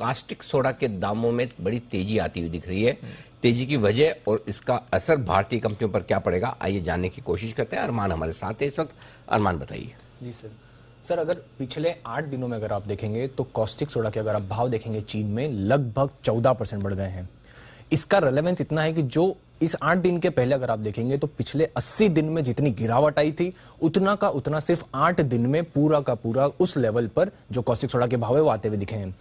Caustic soda के दामों में बड़ी तेजी आती हुई दिख रही है। तेजी की वजह और इसका असर भारतीय कंपनियों पर क्या पड़ेगा, आइए जानने की कोशिश करते हैं। अरमान हमारे साथ है इस वक्त। अरमान बताइए। जी सर, अगर पिछले 8 दिनों में अगर आप देखेंगे तो कॉस्टिक सोडा के अगर आप भाव देखेंगे चीन में लगभग 14% बढ़ गए हैं। इसका रेलेवेंस इतना है कि जो इस 8 दिन के पहले अगर आप देखेंगे तो पिछले 80 दिन में जितनी गिरावट आई थी उतना का उतना सिर्फ 8 दिन में पूरा का पूरा उस लेवल पर जो कॉस्टिक सोडा के भाव है वो आते हुए दिखे हैं।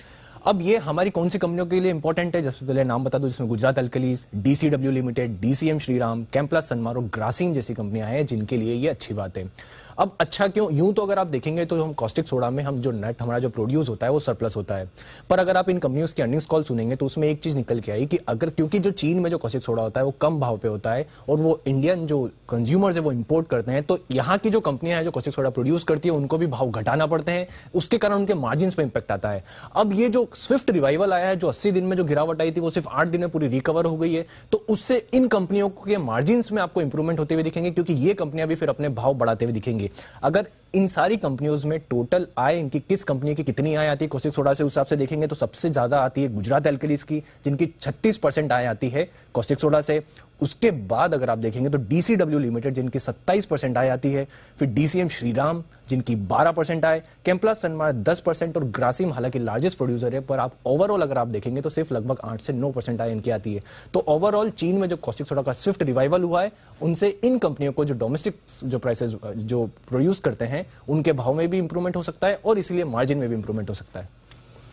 अब ये हमारी कौन सी कंपनियों के लिए इंपॉर्टेंट है, जैसे पहले नाम बता दो, जिसमें Gujarat Alkalies, DCW limited, DCM Shriram, Chemplast Sanmar और ग्रासिम जैसी कंपनियां हैं जिनके लिए ये अच्छी बात है। अब अच्छा क्यों, यूं तो अगर आप देखेंगे तो हम कॉस्टिक सोडा में हम जो नेट हमारा जो प्रोड्यूस होता है वो सरप्लस होता है, पर अगर आप इन कंपनियों की अर्निंग्स कॉल सुनेंगे तो उसमें एक चीज निकल के आई कि अगर क्योंकि जो चीन में जो कॉस्टिक सोडा होता है वो कम भाव पे होता है और वो इंडियन जो कंज्यूमर्स है वो इंपोर्ट करते हैं, तो यहाँ की जो कंपनियां हैं जो कॉस्टिक सोडा प्रोड्यूस करती है उनको भी भाव घटाना पड़ते हैं, उसके कारण उनके मार्जिन पे इंपैक्ट आता है। अब ये जो स्विफ्ट रिवाइवल आया है, जो 80 दिन में जो गिरावट आई थी वो सिर्फ 8 दिन में पूरी रिकवर हो गई है, तो उससे इन कंपनियों के मार्जिन में आपको इंप्रूवमेंट होते हुए दिखेंगे, क्योंकि ये कंपनियां भी फिर अपने भाव बढ़ाते हुए दिखेंगे। अगर इन सारी कंपनियों में टोटल आय, इनकी किस कंपनी की कितनी आय आती है कॉस्टिक सोडा से, उस हिसाब से देखेंगे तो सबसे ज्यादा आती है गुजरात एल्कलीज की, जिनकी 36% आय आती है कॉस्टिक सोडा से। उसके बाद अगर आप देखेंगे तो डीसीडब्ल्यू लिमिटेड जिनकी 27% आय आती है, फिर डीसीएम श्रीराम जिनकी 12% आय, कैम्प्लास सनमार 10% और ग्रासिम हालांकि लार्जेस्ट प्रोड्यूसर है, पर आप ओवरऑल अगर आप देखेंगे तो सिर्फ लगभग 8 से 9% आय इनकी आती है। तो ओवरऑल चीन में जो कॉस्टिक सोडा का स्विफ्ट रिवाइवल हुआ है, उनसे इन कंपनियों को जो डोमेस्टिक जो प्राइसेस जो प्रोड्यूस करते हैं उनके भाव में भी इंप्रूवमेंट हो सकता है और इसलिए मार्जिन में भी इंप्रूवमेंट हो सकता है।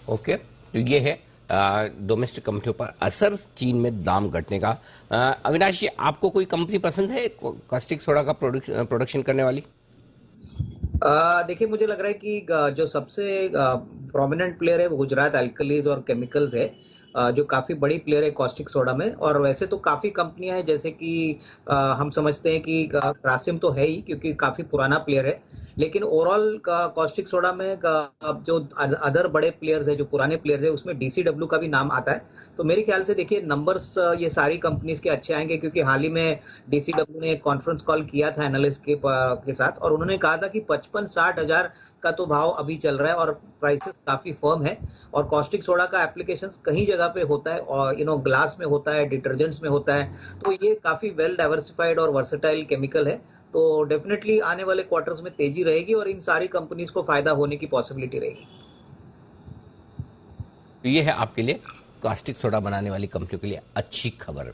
ओके, तो ये है डोमेस्टिक कंपनियों पर असर चीन में दाम घटने का। अविनाश जी, आपको कोई कंपनी पसंद है कास्टिक सोडा का प्रोडक्शन करने वाली? देखिए, मुझे लग रहा है कि जो सबसे प्रोमिनेंट प्लेयर है वो गुजरात अल्कलीज और केमिकल्स है, जो काफी बड़ी प्लेयर है कॉस्टिक सोडा में। और वैसे तो काफी कंपनियां हैं, जैसे कि हम समझते हैं कि ग्रासिम तो है ही क्योंकि काफी पुराना प्लेयर है, लेकिन ओवरऑल कॉस्टिक सोडा में जो अदर बड़े प्लेयर्स है, जो पुराने प्लेयर्स है, उसमें डीसीडब्ल्यू का भी नाम आता है। तो मेरे ख्याल से देखिए नंबर्स ये सारी कंपनीज के अच्छे आएंगे, क्योंकि हाल ही में डीसीडब्ल्यू ने एक कॉन्फ्रेंस कॉल किया था एनालिस्ट के साथ, और उन्होंने कहा था कि 55-60 हजार का तो भाव अभी चल रहा है और प्राइसेस काफी फर्म है। और कॉस्टिक सोडा का एप्लीकेशंस कई जगह पे होता है, और ग्लास में होता है, डिटर्जेंट्स में होता है, तो ये काफी वेल डाइवर्सिफाइड और वर्सेटाइल केमिकल है। तो डेफिनेटली आने वाले क्वार्टर्स में तेजी रहेगी और इन सारी कंपनीज को फायदा होने की पॉसिबिलिटी रहेगी। तो ये है आपके लिए कास्टिक सोडा बनाने वाली कंपनियों के लिए अच्छी खबर।